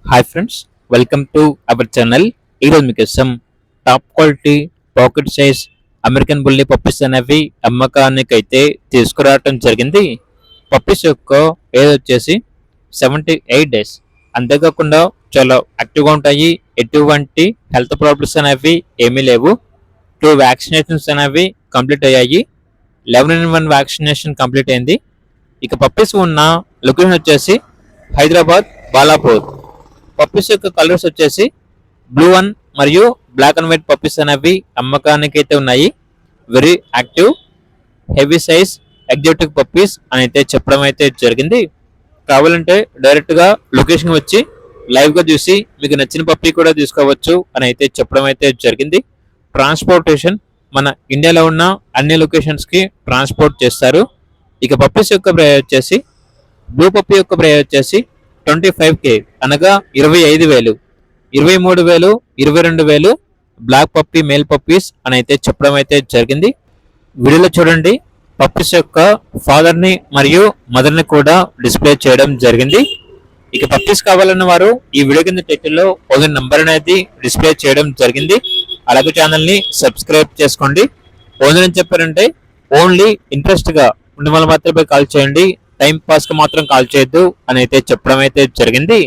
Hi friends, welcome to our channel. ఈరోజు మీకోసం top quality pocket size American బుల్లి puppies అనేవి అమ్మకానికి అయితే తీసుకురావటం జరిగింది. పప్పీస్ యొక్క ఏజ్ వచ్చేసి 78 డేస్. అంతేకాకుండా చాలా యాక్టివ్గా ఉంటాయి. ఎటువంటి హెల్త్ ప్రాబ్లమ్స్ అనేవి ఏమీ లేవు. 2 వ్యాక్సినేషన్స్ అనేవి కంప్లీట్ అయ్యాయి. 11-in-1 వ్యాక్సినేషన్ కంప్లీట్ అయింది. ఇక పప్పీస్ ఉన్న లొకేషన్ వచ్చేసి హైదరాబాద్ బాలాపూర్. పప్పీస్ యొక్క కలర్స్ వచ్చేసి బ్లూ వన్ మరియు బ్లాక్ అండ్ వైట్ పప్పీస్ అనేవి అమ్మకానికి అయితే ఉన్నాయి. Very active, heavy size exotic puppies అని అయితే చెప్పడం అయితే జరిగింది. కావాలంటే డైరెక్ట్గా లొకేషన్ వచ్చి లైవ్గా చూసి మీకు నచ్చిన పప్పీ కూడా తీసుకోవచ్చు అని అయితే చెప్పడం అయితే జరిగింది. ట్రాన్స్పోర్టేషన్ మన ఇండియాలో ఉన్న అన్ని లొకేషన్స్కి ట్రాన్స్పోర్ట్ చేస్తారు. ఇక పప్పీస్ యొక్క ప్రైస్ వచ్చేసి బ్లూ పప్పీ యొక్క ప్రైస్ వచ్చేసి 25K అనగా 25,000, 23,000, 22,000 బ్లాక్ పప్పీ మేల్ పప్పీస్ అని అయితే చెప్పడం అయితే జరిగింది. వీడియోలో చూడండి, పప్పీస్ యొక్క ఫాదర్ని మరియు మదర్ని కూడా డిస్ప్లే చేయడం జరిగింది. ఇక పప్పీస్ కావాలన్న వారు ఈ వీడియో కింద టైటిల్లో ఓనర్ నంబర్ అనేది డిస్ప్లే చేయడం జరిగింది. అలాగే ఛానల్ని సబ్స్క్రైబ్ చేసుకోండి. ఓనర్ అని చెప్పారంటే ఓన్లీ ఇంట్రెస్ట్గా ఉన్న వాళ్ళు మాత్రమే కాల్ చేయండి, టైం పాస్కి మాత్రం కాల్ చేయొద్దు అని అయితే చెప్పడం అయితే జరిగింది.